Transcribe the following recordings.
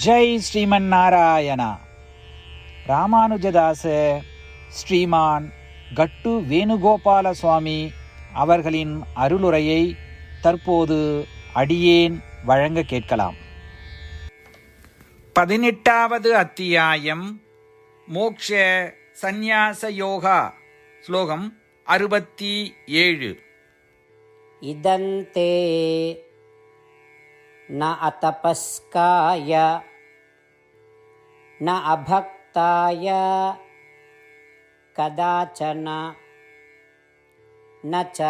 ஜெய் ஸ்ரீமன் நாராயணா. ராமானுஜதாச ஸ்ரீமான் கட்டு வேணுகோபால சுவாமி அவர்களின் அருளுரையை தற்போது அடியேன் வழங்க கேட்கலாம். 18வது அத்தியாயம் மோக்ஷ சந்நியாச யோகா. ஸ்லோகம் 67. இதந்தே ந அதபஸ்காய ந அபக்தாய கதாச்சன ந ச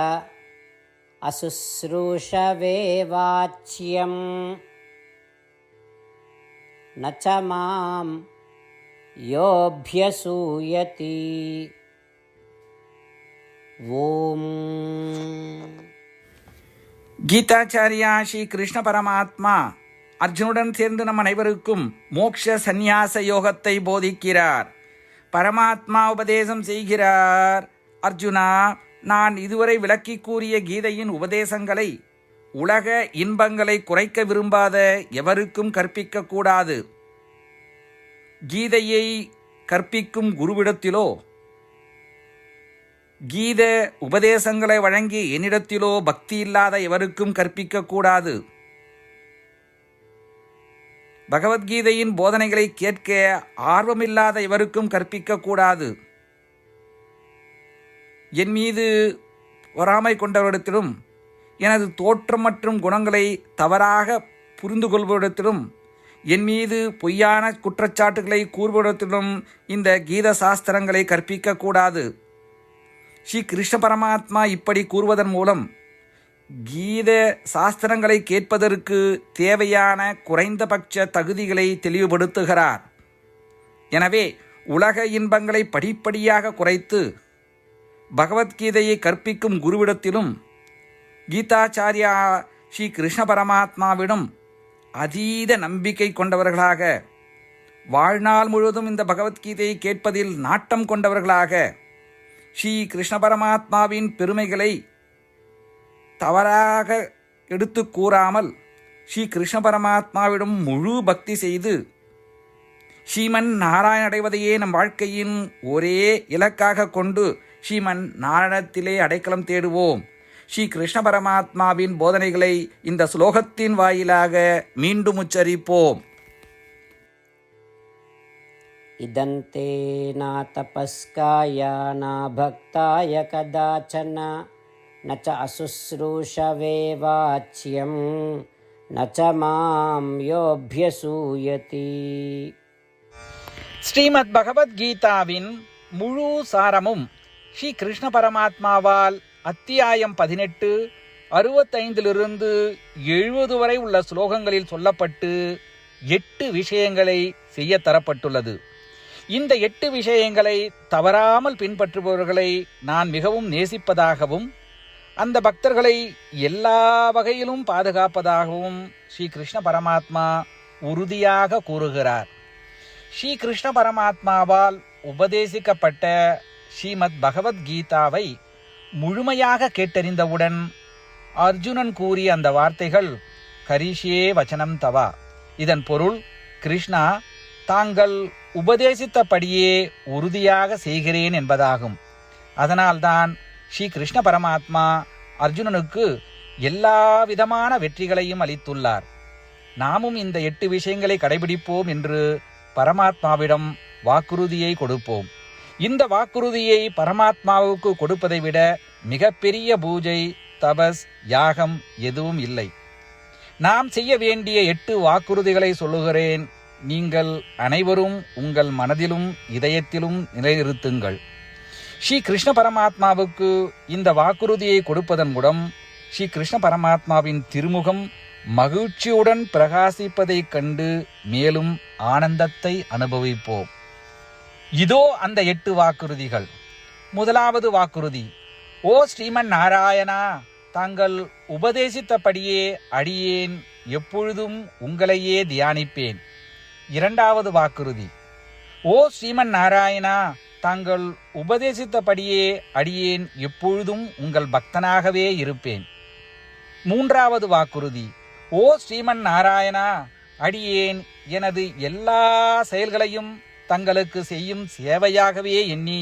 அசுஸ்ரூஷவே வாச்யம் ந ச மாம் யோப்யசூயதி. ஓம். கீதாச்சாரியா ஸ்ரீ கிருஷ்ண பரமாத்மா அர்ஜுனுடன் சேர்ந்து நம் அனைவருக்கும் மோக்ஷ சந்நியாச யோகத்தை போதிக்கிறார். பரமாத்மா உபதேசம் செய்கிறார். அர்ஜுனா, நான் இதுவரை விளக்கி கூறிய கீதையின் உபதேசங்களை உலக இன்பங்களை குறைக்க விரும்பாத எவருக்கும் கற்பிக்க கூடாது. கீதையை கற்பிக்கும் குருவிடத்திலோ கீத உபதேசங்களை வழங்கி என்னிடத்திலோ பக்தி இல்லாத எவருக்கும் கற்பிக்க கூடாது. பகவத்கீதையின் போதனைகளை கேட்க ஆர்வமில்லாத எவருக்கும் கற்பிக்க கூடாது. என் மீது பொறாமை கொண்டவரிடத்திலும் எனது தோற்றம் மற்றும் குணங்களை தவறாக புரிந்து கொள்வதிடத்திலும் என் மீது பொய்யான குற்றச்சாட்டுகளை கூறுவதிடத்திலும் இந்த கீத சாஸ்திரங்களை கற்பிக்க கூடாது. ஸ்ரீ கிருஷ்ண பரமாத்மா இப்படி கூறுவதன் மூலம் கீத சாஸ்திரங்களை கேட்பதற்கு தேவையான குறைந்தபட்ச தகுதிகளை தெளிவுபடுத்துகிறார். எனவே உலக இன்பங்களை படிப்படியாக குறைத்து பகவத்கீதையை கற்பிக்கும் குருவிடத்திலும் கீதாச்சாரியா ஸ்ரீ கிருஷ்ண பரமாத்மாவிடம் அதீத நம்பிக்கை கொண்டவர்களாக, வாழ்நாள் முழுவதும் இந்த பகவத்கீதையை கேட்பதில் நாட்டம் கொண்டவர்களாக, ஸ்ரீ கிருஷ்ண பரமாத்மாவின் பெருமைகளை தவறாக எடுத்து கூறாமல் ஸ்ரீ கிருஷ்ண பரமாத்மாவிடம் முழு பக்தி செய்து ஸ்ரீமன் நாராயண அடைவதையே நம் வாழ்க்கையின் ஒரே இலக்காக கொண்டு ஸ்ரீமன் நாராயணத்திலே அடைக்கலம் தேடுவோம். ஸ்ரீ கிருஷ்ண பரமாத்மாவின் போதனைகளை இந்த ஸ்லோகத்தின் வாயிலாக மீண்டும் உச்சரிப்போம். இதந்தே ந தபஸ்காய ந பக்தாய கதாச்சன ந ச அசுஸ்ரூஷவே வாச்யம் ந ச மாம் யோப்யசூயதி. ஸ்ரீமத் பகவத்கீதாவின் முழு சாரமும் ஸ்ரீ கிருஷ்ண பரமாத்மாவால் அத்தியாயம் 18 65 70 வரை உள்ள ஸ்லோகங்களில் சொல்லப்பட்டு 8 விஷயங்களை செய்ய தரப்பட்டுள்ளது. இந்த 8 விஷயங்களை தவறாமல் பின்பற்றுபவர்களை நான் மிகவும் நேசிப்பதாகவும் அந்த பக்தர்களை எல்லா வகையிலும் பாதுகாப்பதாகவும் ஸ்ரீ கிருஷ்ண பரமாத்மா உறுதியாக கூறுகிறார். ஸ்ரீ கிருஷ்ண பரமாத்மாவால் உபதேசிக்கப்பட்ட ஸ்ரீமத் பகவத்கீதாவை முழுமையாக கேட்டறிந்தவுடன் அர்ஜுனன் கூறிய அந்த வார்த்தைகள் கரிஷ்யே வச்சனம் தவா. இதன் பொருள், கிருஷ்ணா, தாங்கள் உபதேசித்தபடியே உறுதியாக செய்கிறேன் என்பதாகும். அதனால்தான் ஸ்ரீ கிருஷ்ண பரமாத்மா அர்ஜுனனுக்கு எல்லா விதமான வெற்றிகளையும் அளித்துள்ளார். நாமும் இந்த 8 விஷயங்களை கடைபிடிப்போம் என்று பரமாத்மாவிடம் வாக்குறுதியை கொடுப்போம். இந்த வாக்குறுதியை பரமாத்மாவுக்கு கொடுப்பதை விட மிகப்பெரிய பூஜை, தபஸ், யாகம் எதுவும் இல்லை. நாம் செய்ய வேண்டிய 8 வாக்குறுதிகளை சொல்லுகிறேன். நீங்கள் அனைவரும் உங்கள் மனதிலும் இதயத்திலும் நிலைநிறுத்துங்கள். ஸ்ரீ கிருஷ்ண பரமாத்மாவுக்கு இந்த வாக்குறுதியை கொடுப்பதன் மூலம் ஸ்ரீ கிருஷ்ண பரமாத்மாவின் திருமுகம் மகிழ்ச்சியுடன் பிரகாசிப்பதைக் கண்டு மேலும் ஆனந்தத்தை அனுபவிப்போம். இதோ அந்த 8 வாக்குறுதிகள். முதலாவது வாக்குறுதி: ஓ ஸ்ரீமன் நாராயணா, தாங்கள் உபதேசித்தபடியே அடியேன் எப்பொழுதும் உங்களையே தியானிப்பேன். இரண்டாவது வாக்குறுதி: ஓ ஸ்ரீமன் நாராயணா, தாங்கள் உபதேசித்தபடியே அடியேன் எப்பொழுதும் உங்கள் பக்தனாகவே இருப்பேன். மூன்றாவது வாக்குறுதி: ஓ ஸ்ரீமன் நாராயணா, அடியேன் எனது எல்லா செயல்களையும் தங்களுக்கு செய்யும் சேவையாகவே எண்ணி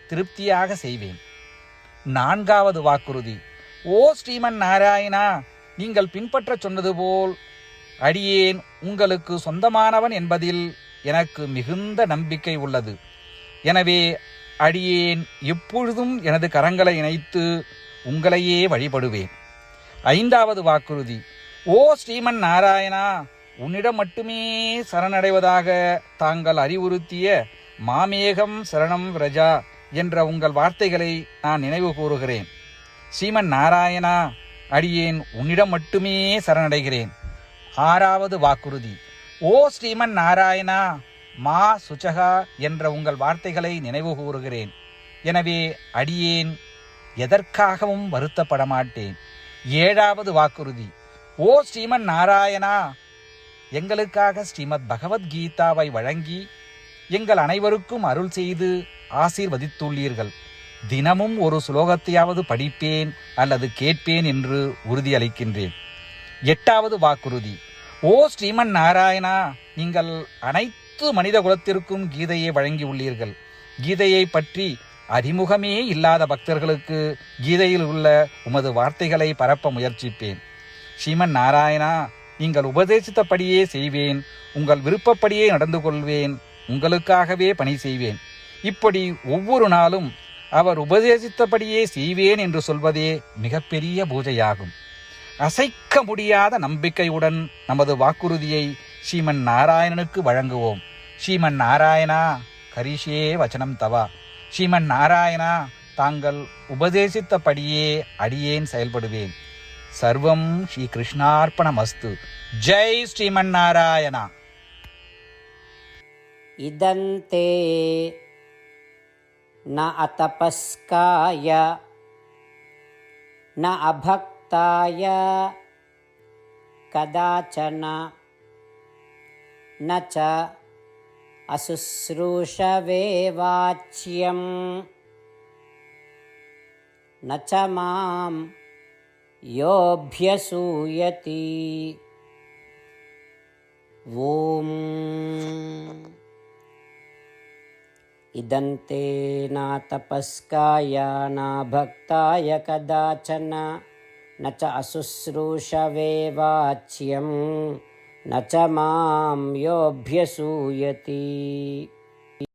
திருப்தியாக செய்வேன். 4வது வாக்குறுதி. ஓ ஸ்ரீமன் நாராயணா, நீங்கள் பின்பற்றச் சொன்னது போல் அடியேன் உங்களுக்கு சொந்தமானவன் என்பதில் எனக்கு மிகுந்த நம்பிக்கை உள்ளது. எனவே அடியேன் எப்பொழுதும் எனது கரங்களை இணைத்து உங்களையே வழிபடுவேன். 5வது வாக்குறுதி. ஓ ஸ்ரீமன் நாராயணா, உன்னிடம் மட்டுமே சரணடைவதாக தாங்கள் அறிவுறுத்திய மாமேகம் சரணம் விரஜா என்ற உங்கள் வார்த்தைகளை நான் நினைவு கூறுகிறேன். ஸ்ரீமன் நாராயணா, அடியேன் உன்னிடம் மட்டுமே சரணடைகிறேன். 6வது வாக்குறுதி. ஓ ஸ்ரீமன் நாராயணா, மா சுச்சகா என்ற உங்கள் வார்த்தைகளை நினைவு கூறுகிறேன். எனவே அடியேன் எதற்காகவும் வருத்தப்பட மாட்டேன். 7வது வாக்குறுதி. ஓ ஸ்ரீமன் நாராயணா, எங்களுக்காக ஸ்ரீமத் பகவத்கீதாவை வழங்கி எங்கள் அனைவருக்கும் அருள் செய்து ஆசீர்வதித்துள்ளீர்கள். தினமும் ஒரு ஸ்லோகத்தையாவது படிப்பேன் அல்லது கேட்பேன் என்று உறுதியளிக்கின்றேன். 8வது வாக்குறுதி. ஓ ஸ்ரீமன் நாராயணா, நீங்கள் அனைத்து மனித குலத்திற்கும் கீதையை வழங்கியுள்ளீர்கள். கீதையை பற்றி அறிமுகமே இல்லாத பக்தர்களுக்கு கீதையில் உள்ள உமது வார்த்தைகளை பரப்ப முயற்சிப்பேன். ஸ்ரீமன் நாராயணா, நீங்கள் உபதேசித்தபடியே செய்வேன். உங்கள் விருப்பப்படியே நடந்து கொள்வேன். உங்களுக்காகவே பணி செய்வேன். இப்படி ஒவ்வொரு நாளும் அவர் உபதேசித்தபடியே செய்வேன் என்று சொல்வதே மிகப்பெரிய பூஜையாகும். அசைக்க முடியாத நம்பிக்கையுடன் நமது வாக்குறுதியை ஸ்ரீமன் நாராயணனுக்கு வழங்குவோம். ஸ்ரீமன் நாராயணா, கரிஷே வச்சனம் தவா. ஸ்ரீமன் நாராயணா, தாங்கள் உபதேசித்தபடியே அடியேன் செயல்படுவேன். சர்வம் ஸ்ரீ கிருஷ்ணார்ப்பணமஸ்து. ஜெய் ஸ்ரீமன் நாராயணா. இதந்தே ந அதபஸ்காய ந அபக்தாய கதாச்சன ந ச அசுஸ்ரூஷவே வாச்யம் ந ச மாம் யோப்யசூயதி. ஓம் இதந்தே ந தபஸ்காய ந பக்தாய கதாச்சன ந ச அசுஸ்ரூஷவே வாச்யம் ந ச மாம் யோப்யசூயதி.